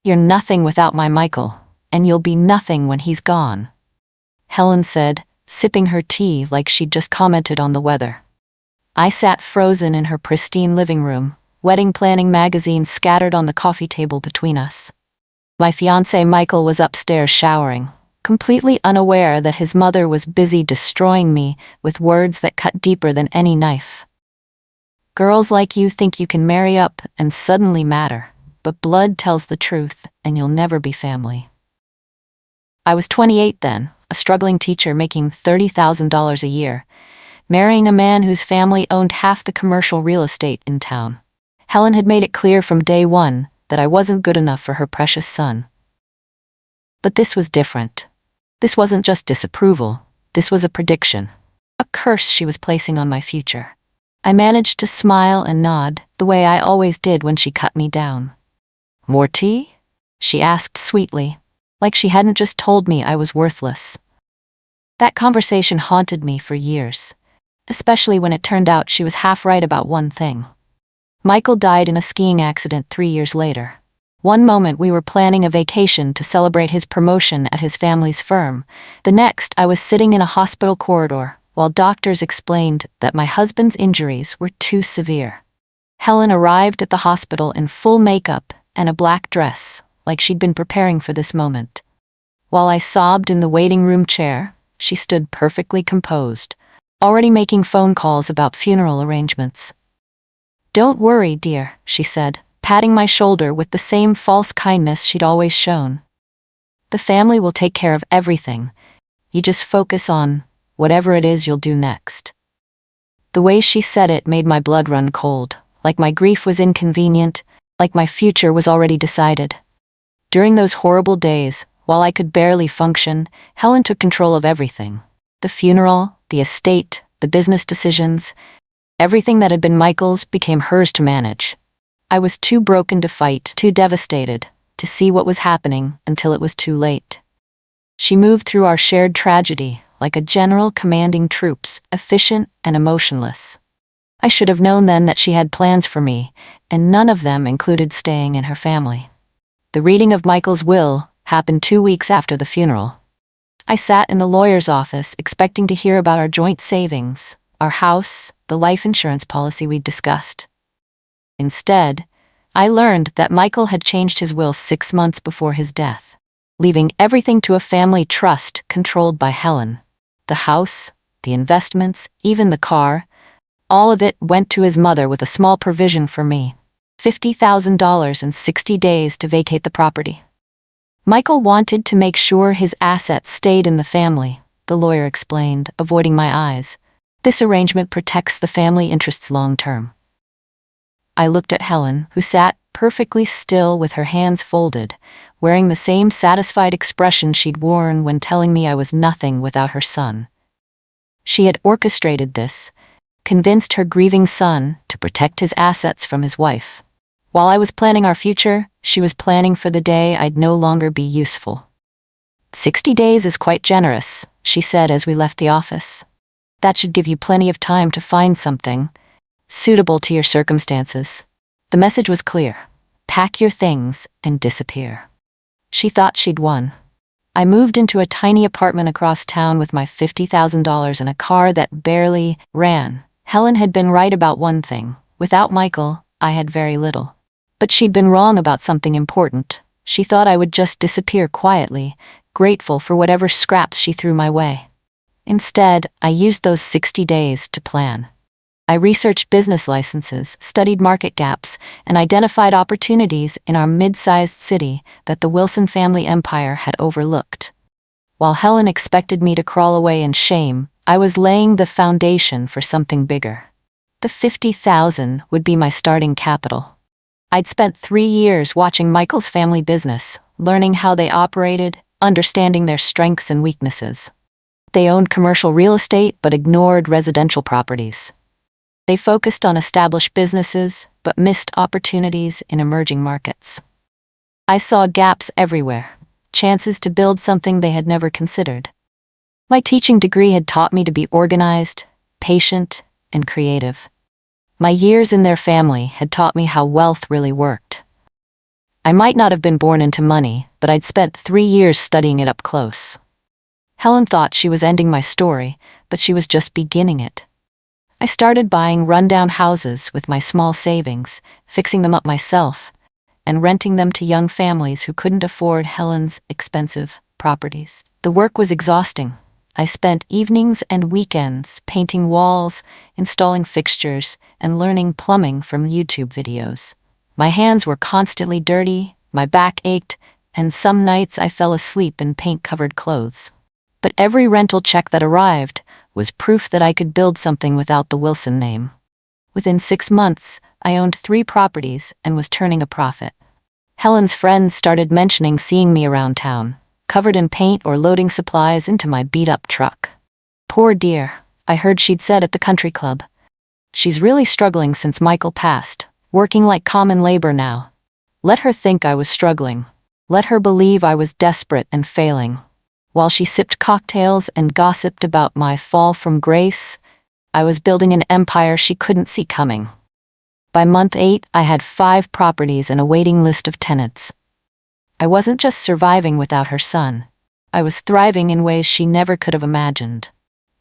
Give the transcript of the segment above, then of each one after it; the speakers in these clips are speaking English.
"You're nothing without my Michael, and you'll be nothing when he's gone," Helen said, sipping her tea like she'd just commented on the weather. I sat frozen in her pristine living room, wedding planning magazines scattered on the coffee table between us. My fiancé Michael was upstairs showering, completely unaware that his mother was busy destroying me with words that cut deeper than any knife. "Girls like you think you can marry up and suddenly matter, but blood tells the truth and you'll never be family." I was 28 then, a struggling teacher making $30,000 a year, marrying a man whose family owned half the commercial real estate in town. Helen had made it clear from day one that I wasn't good enough for her precious son. But this was different. This wasn't just disapproval. This was a prediction, a curse she was placing on my future. I managed to smile and nod, the way I always did when she cut me down. "More tea?" she asked sweetly, like she hadn't just told me I was worthless. That conversation haunted me for years, especially when it turned out she was half right about one thing. Michael died in a skiing accident 3 years later. One moment we were planning a vacation to celebrate his promotion at his family's firm. The next, I was sitting in a hospital corridor while doctors explained that my husband's injuries were too severe. Helen arrived at the hospital in full makeup and a black dress, like she'd been preparing for this moment. While I sobbed in the waiting room chair, she stood perfectly composed, already making phone calls about funeral arrangements. "Don't worry, dear," she said, patting my shoulder with the same false kindness she'd always shown. "The family will take care of everything. You just focus on whatever it is you'll do next." The way she said it made my blood run cold, like my grief was inconvenient, like my future was already decided. During those horrible days, while I could barely function, Helen took control of everything. The funeral, the estate, the business decisions. Everything that had been Michael's became hers to manage. I was too broken to fight, too devastated to see what was happening until it was too late. She moved through our shared tragedy like a general commanding troops, efficient and emotionless. I should have known then that she had plans for me, and none of them included staying in her family. The reading of Michael's will happened 2 weeks after the funeral. I sat in the lawyer's office expecting to hear about our joint savings, our house, the life insurance policy we'd discussed. Instead, I learned that Michael had changed his will 6 months before his death, leaving everything to a family trust controlled by Helen. The house, the investments, even the car, all of it went to his mother with a small provision for me. $50,000 and 60 days to vacate the property. Michael wanted to make sure his assets stayed in the family, the lawyer explained, avoiding my eyes. This arrangement protects the family interests long term. I looked at Helen, who sat perfectly still with her hands folded, wearing the same satisfied expression she'd worn when telling me I was nothing without her son. She had orchestrated this, convinced her grieving son to protect his assets from his wife. While I was planning our future, she was planning for the day I'd no longer be useful. 60 days is quite generous, she said as we left the office. That should give you plenty of time to find something suitable to your circumstances. The message was clear. Pack your things and disappear. She thought she'd won. I moved into a tiny apartment across town with my $50,000 and a car that barely ran. Helen had been right about one thing. Without Michael, I had very little. But she'd been wrong about something important. She thought I would just disappear quietly, grateful for whatever scraps she threw my way. Instead, I used those 60 days to plan. I researched business licenses, studied market gaps, and identified opportunities in our mid-sized city that the Wilson family empire had overlooked. While Helen expected me to crawl away in shame, I was laying the foundation for something bigger. The $50,000 would be my starting capital. I'd spent 3 years watching Michael's family business, learning how they operated, understanding their strengths and weaknesses. They owned commercial real estate but ignored residential properties. They focused on established businesses but missed opportunities in emerging markets. I saw gaps everywhere, chances to build something they had never considered. My teaching degree had taught me to be organized, patient, and creative. My years in their family had taught me how wealth really worked. I might not have been born into money, but I'd spent 3 years studying it up close. Helen thought she was ending my story, but she was just beginning it. I started buying rundown houses with my small savings, fixing them up myself, and renting them to young families who couldn't afford Helen's expensive properties. The work was exhausting. I spent evenings and weekends painting walls, installing fixtures, and learning plumbing from YouTube videos. My hands were constantly dirty, my back ached, and some nights I fell asleep in paint-covered clothes. But every rental check that arrived was proof that I could build something without the Wilson name. Within 6 months, I owned 3 properties and was turning a profit. Helen's friends started mentioning seeing me around town, covered in paint or loading supplies into my beat-up truck. "Poor dear," I heard she'd said at the country club. "She's really struggling since Michael passed, working like common labor now." Let her think I was struggling. Let her believe I was desperate and failing. While she sipped cocktails and gossiped about my fall from grace, I was building an empire she couldn't see coming. By month 8, I had 5 properties and a waiting list of tenants. I wasn't just surviving without her son. I was thriving in ways she never could have imagined.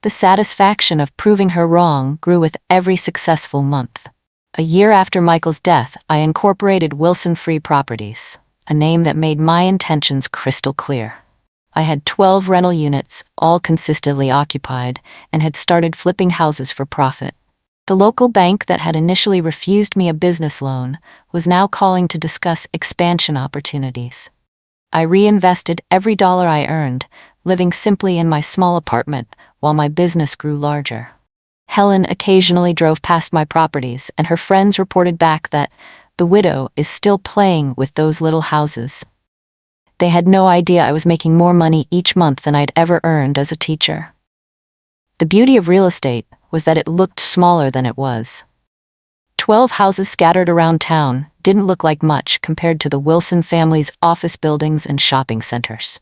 The satisfaction of proving her wrong grew with every successful month. A year after Michael's death, I incorporated Wilson Free Properties, a name that made my intentions crystal clear. I had 12 rental units, all consistently occupied, and had started flipping houses for profit. The local bank that had initially refused me a business loan was now calling to discuss expansion opportunities. I reinvested every dollar I earned, living simply in my small apartment while my business grew larger. Helen occasionally drove past my properties, and her friends reported back that the widow is still playing with those little houses. They had no idea I was making more money each month than I'd ever earned as a teacher. The beauty of real estate was that it looked smaller than it was. 12 houses scattered around town didn't look like much compared to the Wilson family's office buildings and shopping centers.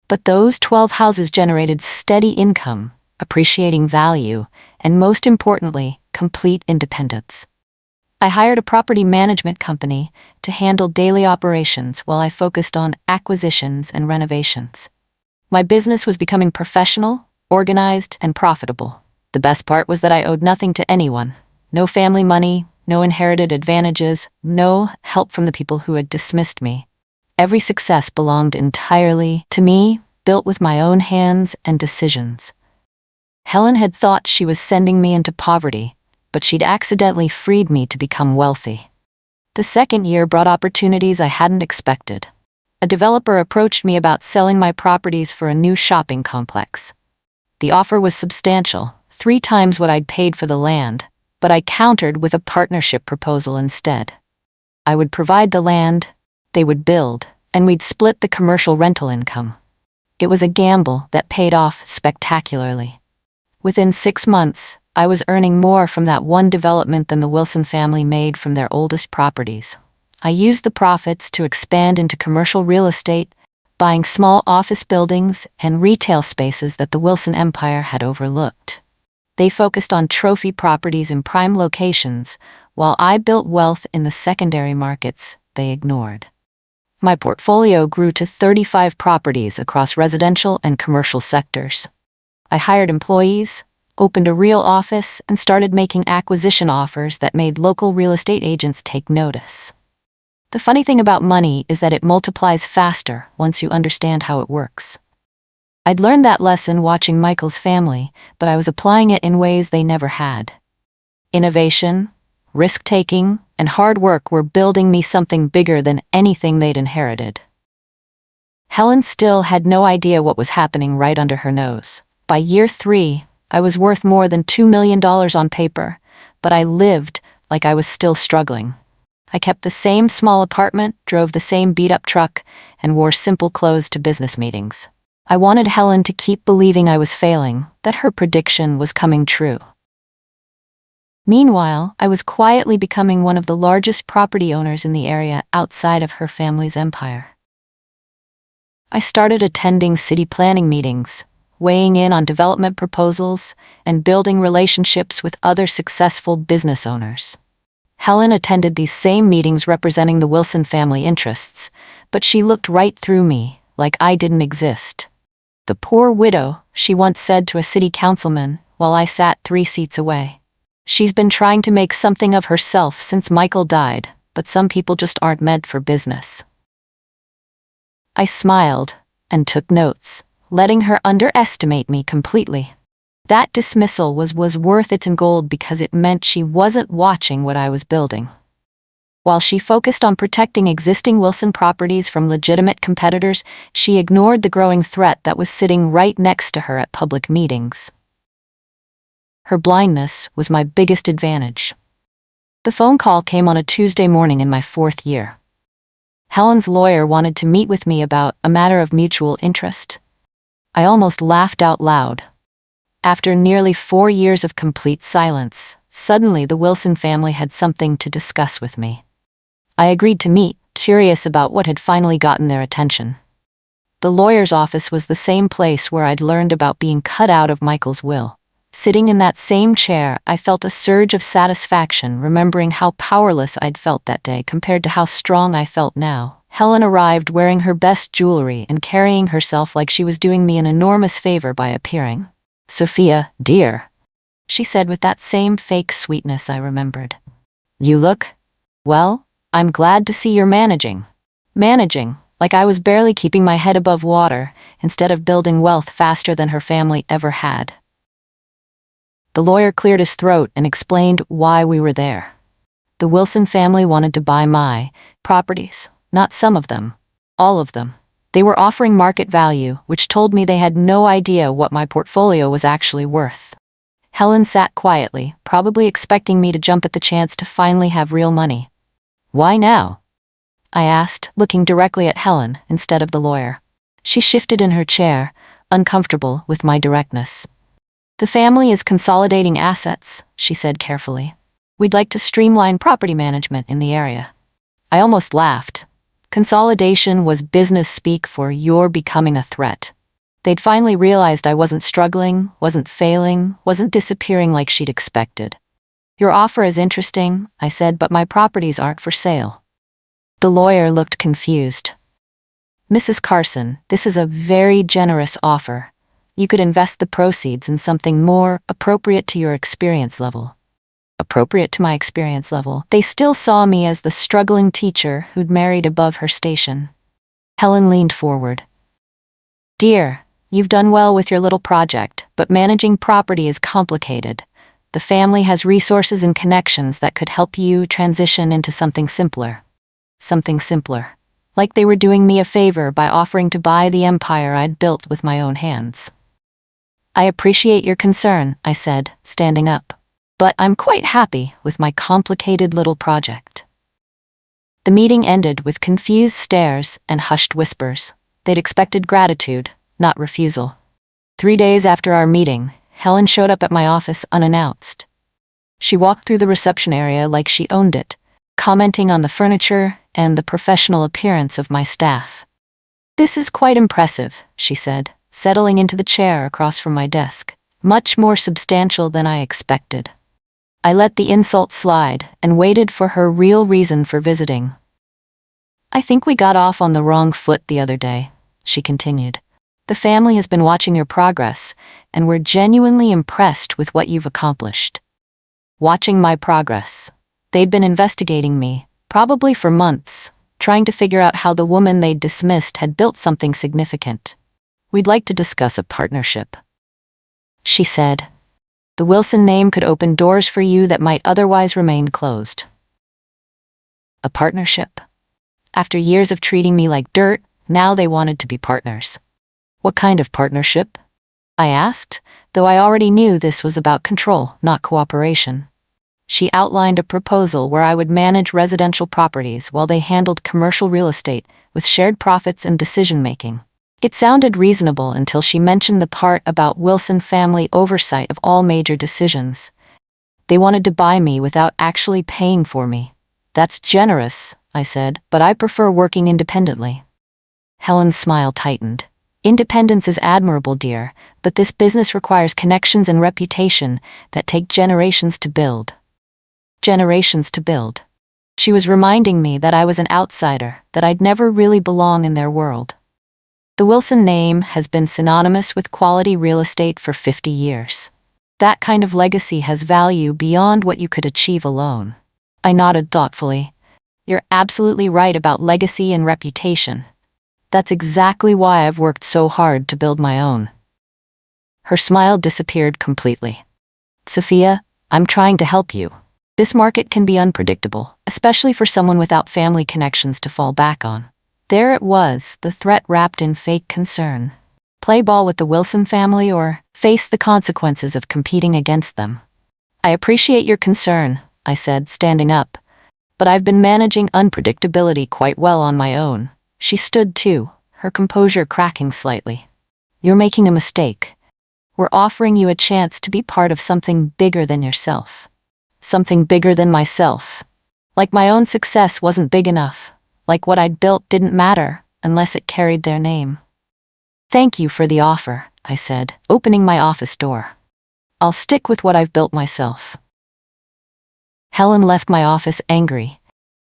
But those 12 houses generated steady income, appreciating value, and most importantly, complete independence. I hired a property management company to handle daily operations while I focused on acquisitions and renovations. My business was becoming professional, organized, and profitable. The best part was that I owed nothing to anyone. No family money, no inherited advantages, no help from the people who had dismissed me. Every success belonged entirely to me, built with my own hands and decisions. Helen had thought she was sending me into poverty, but she'd accidentally freed me to become wealthy. The second year brought opportunities I hadn't expected. A developer approached me about selling my properties for a new shopping complex. The offer was substantial, 3 times what I'd paid for the land, but I countered with a partnership proposal instead. I would provide the land, they would build, and we'd split the commercial rental income. It was a gamble that paid off spectacularly. Within 6 months, I was earning more from that one development than the Wilson family made from their oldest properties. I used the profits to expand into commercial real estate, buying small office buildings and retail spaces that the Wilson empire had overlooked. They focused on trophy properties in prime locations, while I built wealth in the secondary markets they ignored. My portfolio grew to 35 properties across residential and commercial sectors. I hired employees, opened a real office, and started making acquisition offers that made local real estate agents take notice. The funny thing about money is that it multiplies faster once you understand how it works. I'd learned that lesson watching Michael's family, but I was applying it in ways they never had. Innovation, risk-taking, and hard work were building me something bigger than anything they'd inherited. Helen still had no idea what was happening right under her nose. By year 3, I was worth more than $2 million on paper, but I lived like I was still struggling. I kept the same small apartment, drove the same beat-up truck, and wore simple clothes to business meetings. I wanted Helen to keep believing I was failing, that her prediction was coming true. Meanwhile, I was quietly becoming one of the largest property owners in the area outside of her family's empire. I started attending city planning meetings, weighing in on development proposals, and building relationships with other successful business owners. Helen attended these same meetings representing the Wilson family interests, but she looked right through me, like I didn't exist. "The poor widow," she once said to a city councilman, while I sat 3 seats away. "She's been trying to make something of herself since Michael died, but some people just aren't meant for business." I smiled and took notes, letting her underestimate me completely. That dismissal was worth its in gold because it meant she wasn't watching what I was building. While she focused on protecting existing Wilson properties from legitimate competitors, she ignored the growing threat that was sitting right next to her at public meetings. Her blindness was my biggest advantage. The phone call came on a Tuesday morning in my 4th year. Helen's lawyer wanted to meet with me about a matter of mutual interest. I almost laughed out loud. After nearly 4 years of complete silence, suddenly the Wilson family had something to discuss with me. I agreed to meet, curious about what had finally gotten their attention. The lawyer's office was the same place where I'd learned about being cut out of Michael's will. Sitting in that same chair, I felt a surge of satisfaction, remembering how powerless I'd felt that day compared to how strong I felt now. Helen arrived wearing her best jewelry and carrying herself like she was doing me an enormous favor by appearing. "Sophia, dear," she said with that same fake sweetness I remembered. "You look, well, I'm glad to see you're managing." Managing, like I was barely keeping my head above water, instead of building wealth faster than her family ever had. The lawyer cleared his throat and explained why we were there. The Wilson family wanted to buy my properties, not some of them, all of them. They were offering market value, which told me they had no idea what my portfolio was actually worth. Helen sat quietly, probably expecting me to jump at the chance to finally have real money. "Why now?" I asked, looking directly at Helen instead of the lawyer. She shifted in her chair, uncomfortable with my directness. "The family is consolidating assets," she said carefully. "We'd like to streamline property management in the area." I almost laughed. Consolidation was business speak for "you're becoming a threat." They'd finally realized I wasn't struggling, wasn't failing, wasn't disappearing like she'd expected. "Your offer is interesting," I said, "but my properties aren't for sale." The lawyer looked confused. "Mrs. Carson, this is a very generous offer. You could invest the proceeds in something more appropriate to your experience level." Appropriate to my experience level. They still saw me as the struggling teacher who'd married above her station. Helen leaned forward. "Dear, you've done well with your little project, but managing property is complicated. The family has resources and connections that could help you transition into something simpler." Something simpler. Like they were doing me a favor by offering to buy the empire I'd built with my own hands. "I appreciate your concern," I said, standing up. "But I'm quite happy with my complicated little project." The meeting ended with confused stares and hushed whispers. They'd expected gratitude, not refusal. 3 days after our meeting, Helen showed up at my office unannounced. She walked through the reception area like she owned it, commenting on the furniture and the professional appearance of my staff. "This is quite impressive," she said, settling into the chair across from my desk. "Much more substantial than I expected." I let the insult slide and waited for her real reason for visiting. "I think we got off on the wrong foot the other day," she continued. "The family has been watching your progress, and we're genuinely impressed with what you've accomplished." Watching my progress. They'd been investigating me, probably for months, trying to figure out how the woman they'd dismissed had built something significant. "We'd like to discuss a partnership," she said. "The Wilson name could open doors for you that might otherwise remain closed." A partnership? After years of treating me like dirt, now they wanted to be partners. "What kind of partnership?" I asked, though I already knew this was about control, not cooperation. She outlined a proposal where I would manage residential properties while they handled commercial real estate, with shared profits and decision-making. It sounded reasonable until she mentioned the part about Wilson family oversight of all major decisions. They wanted to buy me without actually paying for me. "That's generous," I said, "but I prefer working independently." Helen's smile tightened. "Independence is admirable, dear, but this business requires connections and reputation that take generations to build." generations to build. She was reminding me that I was an outsider, that I'd never really belong in their world. The Wilson name has been synonymous with quality real estate for 50 years. That kind of legacy has value beyond what you could achieve alone. I nodded thoughtfully. You're absolutely right about legacy and reputation. That's exactly why I've worked so hard to build my own. Her smile disappeared completely. Sophia, I'm trying to help you. This market can be unpredictable, especially for someone without family connections to fall back on. There it was, the threat wrapped in fake concern. Play ball with the Wilson family or face the consequences of competing against them. I appreciate your concern, I said, standing up. But I've been managing unpredictability quite well on my own. She stood too, her composure cracking slightly. You're making a mistake. We're offering you a chance to be part of something bigger than yourself. Something bigger than myself. Like my own success wasn't big enough. Like what I'd built didn't matter unless it carried their name. Thank you for the offer, I said, opening my office door. I'll stick with what I've built myself. Helen left my office angry,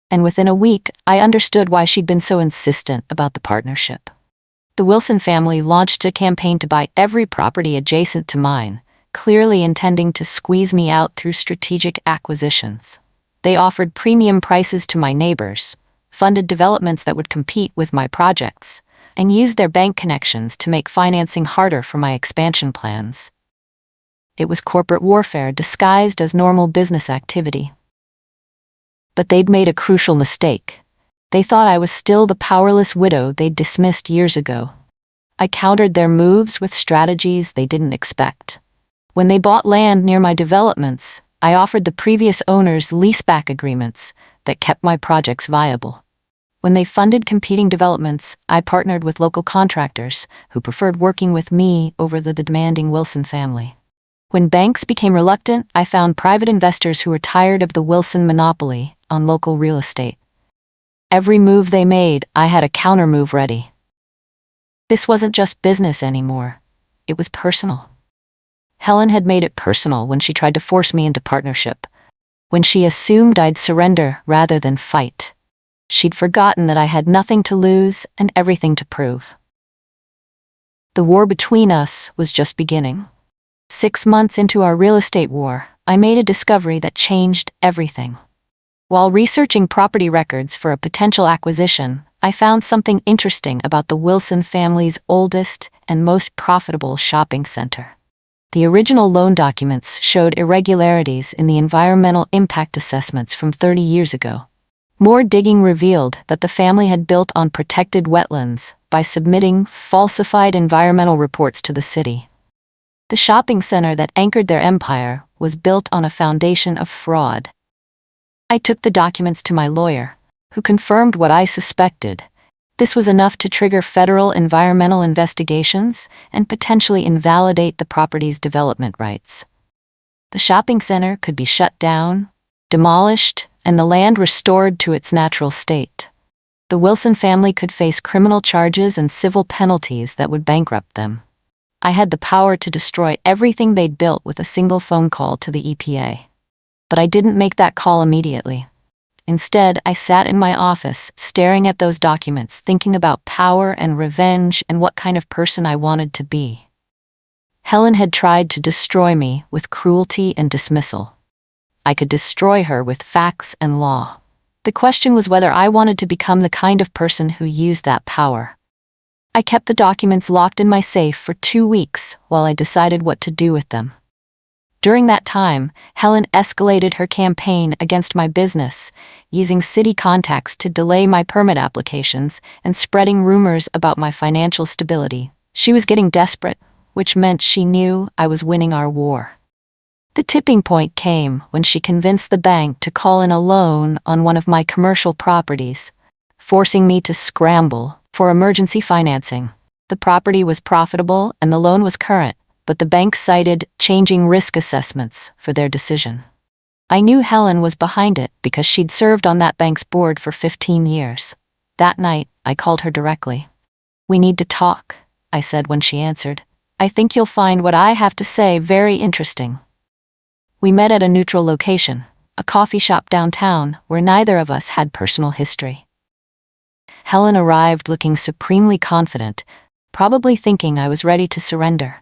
and within a week, I understood why she'd been so insistent about the partnership. The Wilson family launched a campaign to buy every property adjacent to mine, clearly intending to squeeze me out through strategic acquisitions. They offered premium prices to my neighbors, funded developments that would compete with my projects, and used their bank connections to make financing harder for my expansion plans. It was corporate warfare disguised as normal business activity. But they'd made a crucial mistake. They thought I was still the powerless widow they'd dismissed years ago. I countered their moves with strategies they didn't expect. When they bought land near my developments, I offered the previous owners leaseback agreements that kept my projects viable. When they funded competing developments, I partnered with local contractors who preferred working with me over the demanding Wilson family. When banks became reluctant, I found private investors who were tired of the Wilson monopoly on local real estate. Every move they made, I had a counter-move ready. This wasn't just business anymore. It was personal. Helen had made it personal when she tried to force me into partnership, when she assumed I'd surrender rather than fight. She'd forgotten that I had nothing to lose and everything to prove. The war between us was just beginning. 6 months into our real estate war, I made a discovery that changed everything. While researching property records for a potential acquisition, I found something interesting about the Wilson family's oldest and most profitable shopping center. The original loan documents showed irregularities in the environmental impact assessments from 30 years ago. More digging revealed that the family had built on protected wetlands by submitting falsified environmental reports to the city. The shopping center that anchored their empire was built on a foundation of fraud. I took the documents to my lawyer, who confirmed what I suspected. This was enough to trigger federal environmental investigations and potentially invalidate the property's development rights. The shopping center could be shut down, demolished, and the land restored to its natural state. The Wilson family could face criminal charges and civil penalties that would bankrupt them. I had the power to destroy everything they'd built with a single phone call to the EPA. But I didn't make that call immediately. Instead, I sat in my office, staring at those documents, thinking about power and revenge and what kind of person I wanted to be. Helen had tried to destroy me with cruelty and dismissal. I could destroy her with facts and law. The question was whether I wanted to become the kind of person who used that power. I kept the documents locked in my safe for 2 weeks while I decided what to do with them. During that time, Helen escalated her campaign against my business, using city contacts to delay my permit applications and spreading rumors about my financial stability. She was getting desperate, which meant she knew I was winning our war. The tipping point came when she convinced the bank to call in a loan on one of my commercial properties, forcing me to scramble for emergency financing. The property was profitable and the loan was current, but the bank cited changing risk assessments for their decision. I knew Helen was behind it because she'd served on that bank's board for 15 years. That night, I called her directly. "We need to talk," I said when she answered. "I think you'll find what I have to say very interesting." We met at a neutral location, a coffee shop downtown where neither of us had personal history. Helen arrived looking supremely confident, probably thinking I was ready to surrender.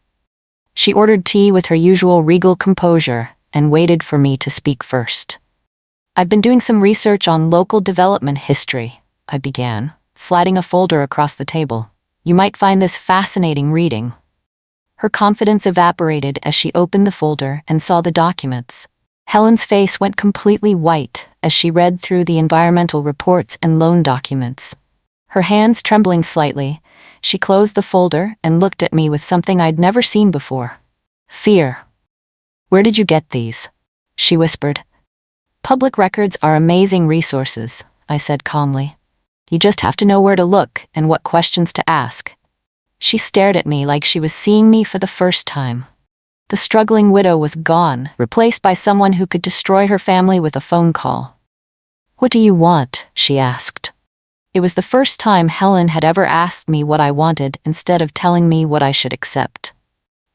She ordered tea with her usual regal composure and waited for me to speak first. "I've been doing some research on local development history," I began, sliding a folder across the table. "You might find this fascinating reading." Her confidence evaporated as she opened the folder and saw the documents. Helen's face went completely white as she read through the environmental reports and loan documents. Her hands trembling slightly, she closed the folder and looked at me with something I'd never seen before. Fear. "Where did you get these?" she whispered. "Public records are amazing resources," I said calmly. "You just have to know where to look and what questions to ask." She stared at me like she was seeing me for the first time. The struggling widow was gone, replaced by someone who could destroy her family with a phone call. "What do you want?" she asked. It was the first time Helen had ever asked me what I wanted instead of telling me what I should accept.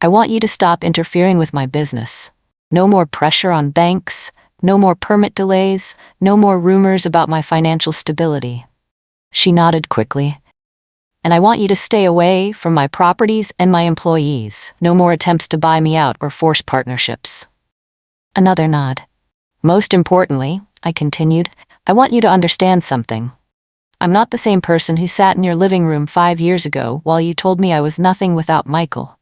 "I want you to stop interfering with my business. No more pressure on banks, no more permit delays, no more rumors about my financial stability." She nodded quickly. "And I want you to stay away from my properties and my employees. No more attempts to buy me out or force partnerships." Another nod. "Most importantly," I continued, "I want you to understand something. I'm not the same person who sat in your living room 5 years ago while you told me I was nothing without Michael.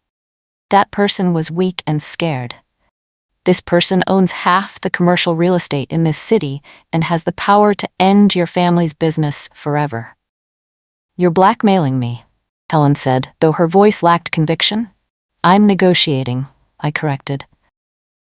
That person was weak and scared. This person owns half the commercial real estate in this city and has the power to end your family's business forever." "You're blackmailing me," Helen said, though her voice lacked conviction. "I'm negotiating," I corrected.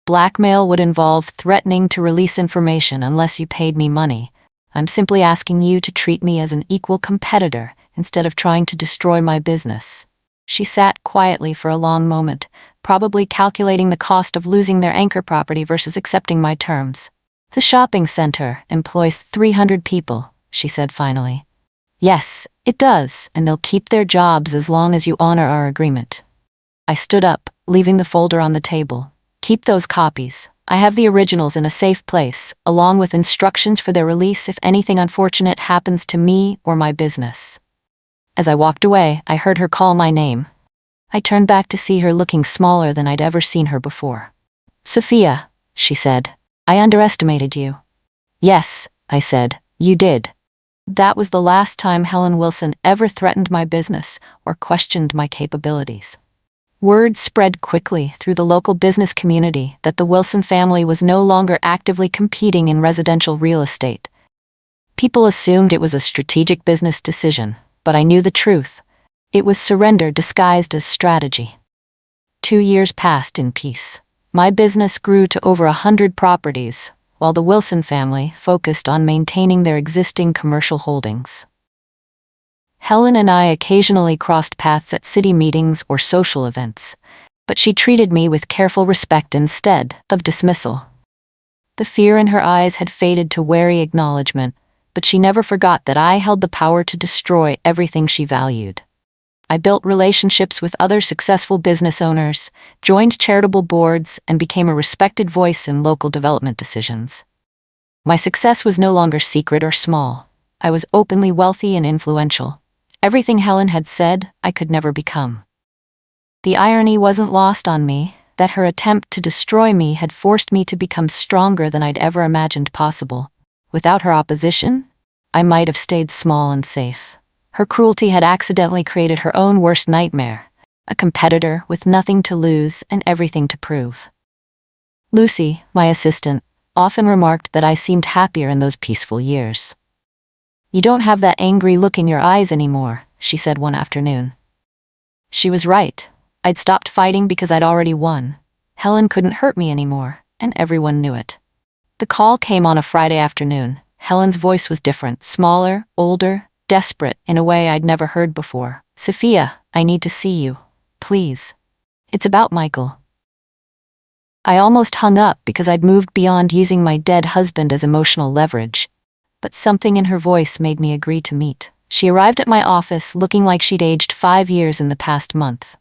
"Blackmail would involve threatening to release information unless you paid me money. I'm simply asking you to treat me as an equal competitor instead of trying to destroy my business." She sat quietly for a long moment, probably calculating the cost of losing their anchor property versus accepting my terms. "The shopping center employs 300 people, she said finally. "Yes, it does, and they'll keep their jobs as long as you honor our agreement." I stood up, leaving the folder on the table. "Keep those copies. I have the originals in a safe place, along with instructions for their release if anything unfortunate happens to me or my business." As I walked away, I heard her call my name. I turned back to see her looking smaller than I'd ever seen her before. "Sophia," she said, "I underestimated you." "Yes," I said, "you did." That was the last time Helen Wilson ever threatened my business or questioned my capabilities. Word spread quickly through the local business community that the Wilson family was no longer actively competing in residential real estate. People assumed it was a strategic business decision, but I knew the truth. It was surrender disguised as strategy. 2 years passed in peace. My business grew to over 100 properties, while the Wilson family focused on maintaining their existing commercial holdings. Helen and I occasionally crossed paths at city meetings or social events, but she treated me with careful respect instead of dismissal. The fear in her eyes had faded to wary acknowledgement, but she never forgot that I held the power to destroy everything she valued. I built relationships with other successful business owners, joined charitable boards, and became a respected voice in local development decisions. My success was no longer secret or small. I was openly wealthy and influential. Everything Helen had said, I could never become. The irony wasn't lost on me that her attempt to destroy me had forced me to become stronger than I'd ever imagined possible. Without her opposition, I might have stayed small and safe. Her cruelty had accidentally created her own worst nightmare, a competitor with nothing to lose and everything to prove. Lucy, my assistant, often remarked that I seemed happier in those peaceful years. "You don't have that angry look in your eyes anymore," she said one afternoon. She was right. I'd stopped fighting because I'd already won. Helen couldn't hurt me anymore, and everyone knew it. The call came on a Friday afternoon. Helen's voice was different, smaller, older, desperate in a way I'd never heard before. "Sophia, I need to see you. Please. It's about Michael." I almost hung up because I'd moved beyond using my dead husband as emotional leverage. But something in her voice made me agree to meet. She arrived at my office looking like she'd aged 5 years in the past month.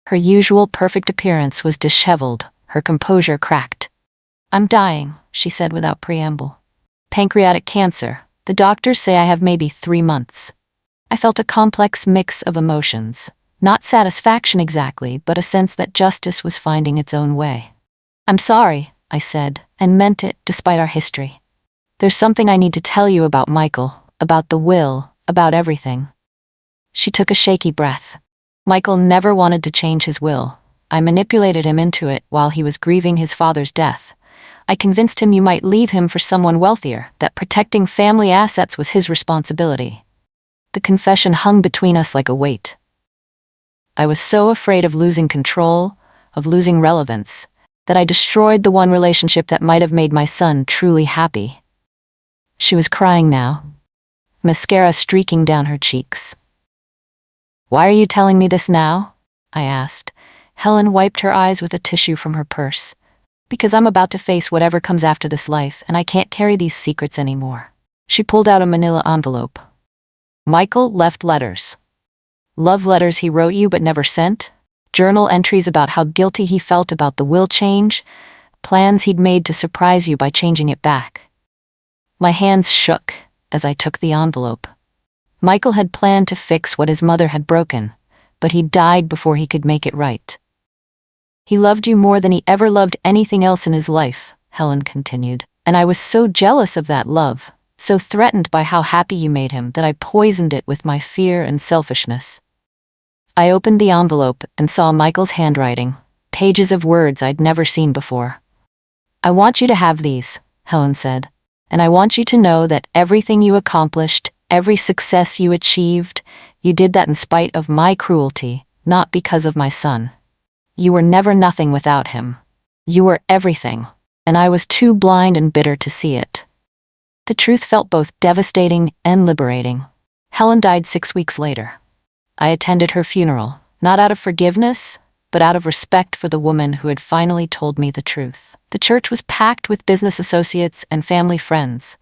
Her usual perfect appearance was disheveled, her composure cracked. I'm dying, she said without preamble. Pancreatic cancer. The doctors say I have maybe 3 months. I felt a complex mix of emotions. Not satisfaction exactly, but a sense that justice was finding its own way. I'm sorry, I said, and meant it despite our history. There's something I need to tell you about Michael, about the will, about everything. She took a shaky breath. Michael never wanted to change his will. I manipulated him into it while he was grieving his father's death. I convinced him you might leave him for someone wealthier, that protecting family assets was his responsibility. The confession hung between us like a weight. I was so afraid of losing control, of losing relevance, that I destroyed the one relationship that might have made my son truly happy. She was crying now, mascara streaking down her cheeks. Why are you telling me this now? I asked. Helen wiped her eyes with a tissue from her purse. Because I'm about to face whatever comes after this life, and I can't carry these secrets anymore. She pulled out a manila envelope. Michael left letters. Love letters he wrote you but never sent? Journal entries about how guilty he felt about the will change? Plans he'd made to surprise you by changing it back? My hands shook as I took the envelope. Michael had planned to fix what his mother had broken, but he died before he could make it right. He loved you more than he ever loved anything else in his life, Helen continued, and I was so jealous of that love, so threatened by how happy you made him that I poisoned it with my fear and selfishness. I opened the envelope and saw Michael's handwriting, pages of words I'd never seen before. I want you to have these, Helen said, and I want you to know that everything you accomplished, every success you achieved, you did that in spite of my cruelty, not because of my son. You were never nothing without him. You were everything, and I was too blind and bitter to see it. The truth felt both devastating and liberating. Helen died 6 weeks later. I attended her funeral, not out of forgiveness, but out of respect for the woman who had finally told me the truth. The church was packed with business associates and family friends,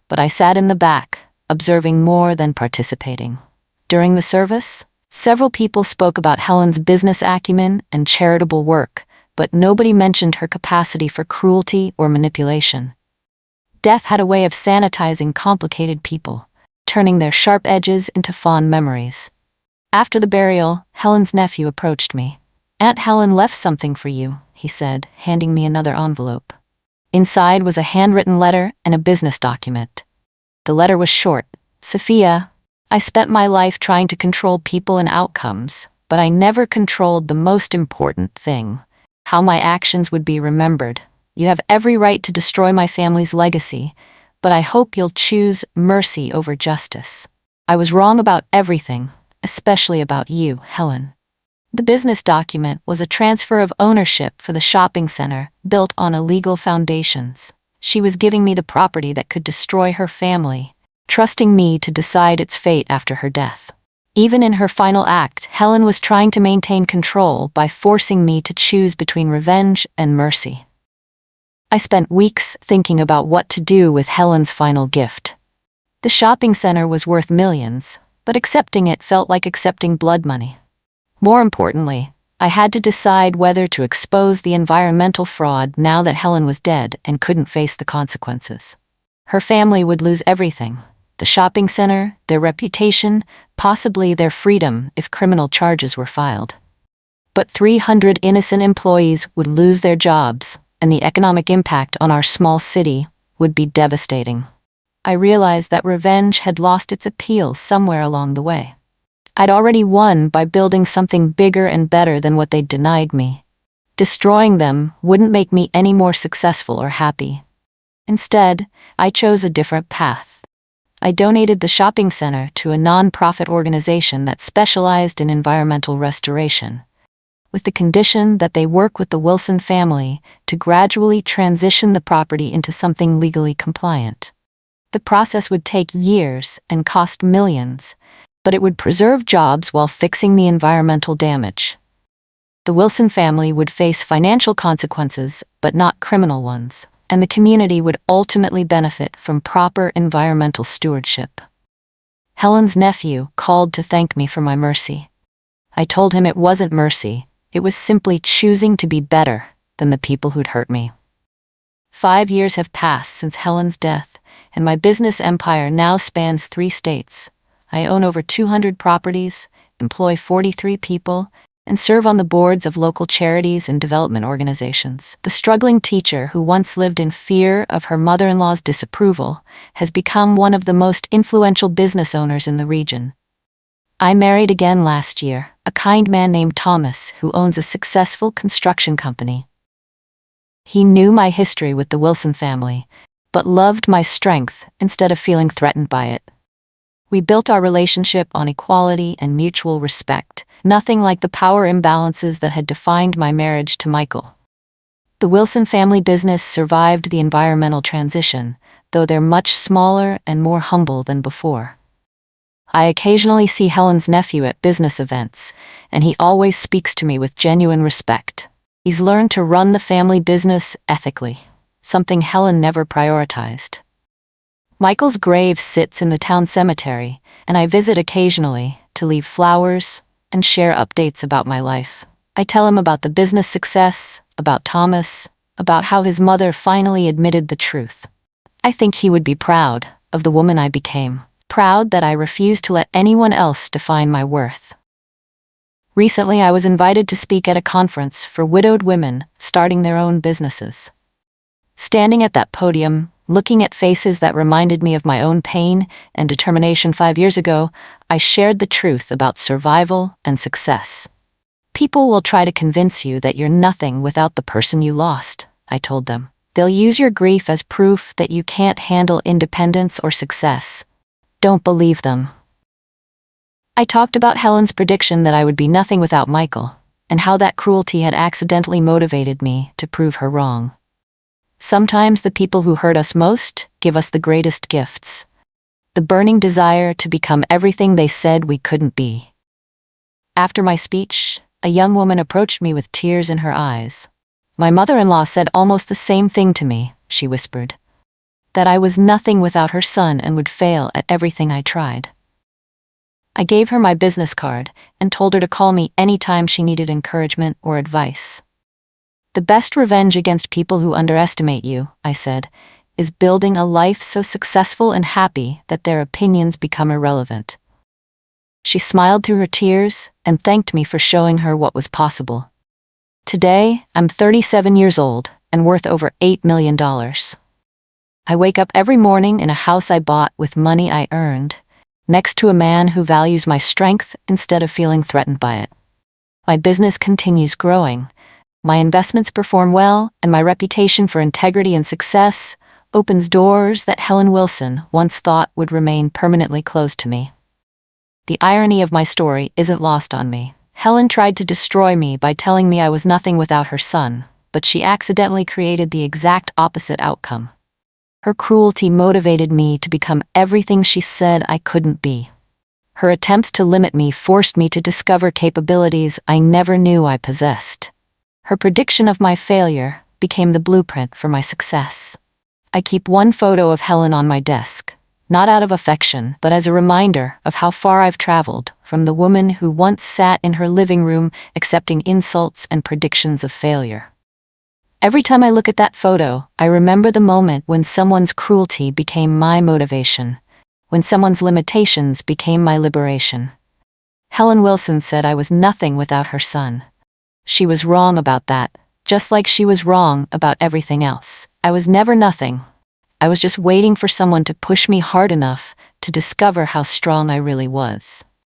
but I sat in the back, observing more than participating. During the service, several people spoke about Helen's business acumen and charitable work, but nobody mentioned her capacity for cruelty or manipulation. Death had a way of sanitizing complicated people, turning their sharp edges into fond memories. After the burial, Helen's nephew approached me. Aunt Helen left something for you, he said, handing me another envelope. Inside was a handwritten letter and a business document. The letter was short. Sophia, I spent my life trying to control people and outcomes, but I never controlled the most important thing, how my actions would be remembered. You have every right to destroy my family's legacy, but I hope you'll choose mercy over justice. I was wrong about everything, especially about you, Helen. The business document was a transfer of ownership for the shopping center built on illegal foundations. She was giving me the property that could destroy her family, trusting me to decide its fate after her death. Even in her final act, Helen was trying to maintain control by forcing me to choose between revenge and mercy. I spent weeks thinking about what to do with Helen's final gift. The shopping center was worth millions, but accepting it felt like accepting blood money. More importantly, I had to decide whether to expose the environmental fraud now that Helen was dead and couldn't face the consequences. Her family would lose everything: the shopping center, their reputation, possibly their freedom if criminal charges were filed. But 300 innocent employees would lose their jobs, and the economic impact on our small city would be devastating. I realized that revenge had lost its appeal somewhere along the way. I'd already won by building something bigger and better than what they'd denied me. Destroying them wouldn't make me any more successful or happy. Instead, I chose a different path. I donated the shopping center to a non-profit organization that specialized in environmental restoration, with the condition that they work with the Wilson family to gradually transition the property into something legally compliant. The process would take years and cost millions, but it would preserve jobs while fixing the environmental damage. The Wilson family would face financial consequences, but not criminal ones, and the community would ultimately benefit from proper environmental stewardship. Helen's nephew called to thank me for my mercy. I told him it wasn't mercy, it was simply choosing to be better than the people who'd hurt me. 5 years have passed since Helen's death, and my business empire now spans 3 states. I own over 200 properties, employ 43 people, and serve on the boards of local charities and development organizations. The struggling teacher who once lived in fear of her mother-in-law's disapproval has become one of the most influential business owners in the region. I married again last year, a kind man named Thomas who owns a successful construction company. He knew my history with the Wilson family, but loved my strength instead of feeling threatened by it. We built our relationship on equality and mutual respect, nothing like the power imbalances that had defined my marriage to Michael. The Wilson family business survived the environmental transition, though they're much smaller and more humble than before. I occasionally see Helen's nephew at business events, and he always speaks to me with genuine respect. He's learned to run the family business ethically, something Helen never prioritized. Michael's grave sits in the town cemetery, and I visit occasionally to leave flowers and share updates about my life. I tell him about the business success, about Thomas, about how his mother finally admitted the truth. I think he would be proud of the woman I became, proud that I refused to let anyone else define my worth. Recently, I was invited to speak at a conference for widowed women starting their own businesses. Standing at that podium, looking at faces that reminded me of my own pain and determination 5 years ago, I shared the truth about survival and success. People will try to convince you that you're nothing without the person you lost, I told them. They'll use your grief as proof that you can't handle independence or success. Don't believe them. I talked about Helen's prediction that I would be nothing without Michael, and how that cruelty had accidentally motivated me to prove her wrong. Sometimes the people who hurt us most give us the greatest gifts. The burning desire to become everything they said we couldn't be. After my speech, a young woman approached me with tears in her eyes. My mother-in-law said almost the same thing to me, she whispered. That I was nothing without her son and would fail at everything I tried. I gave her my business card and told her to call me anytime she needed encouragement or advice. The best revenge against people who underestimate you, I said, is building a life so successful and happy that their opinions become irrelevant. She smiled through her tears and thanked me for showing her what was possible. Today, I'm 37 years old and worth over $8 million. I wake up every morning in a house I bought with money I earned, next to a man who values my strength instead of feeling threatened by it. My business continues growing. My investments perform well, and my reputation for integrity and success opens doors that Helen Wilson once thought would remain permanently closed to me. The irony of my story isn't lost on me. Helen tried to destroy me by telling me I was nothing without her son, but she accidentally created the exact opposite outcome. Her cruelty motivated me to become everything she said I couldn't be. Her attempts to limit me forced me to discover capabilities I never knew I possessed. Her prediction of my failure became the blueprint for my success. I keep one photo of Helen on my desk, not out of affection, but as a reminder of how far I've traveled from the woman who once sat in her living room accepting insults and predictions of failure. Every time I look at that photo, I remember the moment when someone's cruelty became my motivation, when someone's limitations became my liberation. Helen Wilson said I was nothing without her son. She was wrong about that, just like she was wrong about everything else. I was never nothing. I was just waiting for someone to push me hard enough to discover how strong I really was.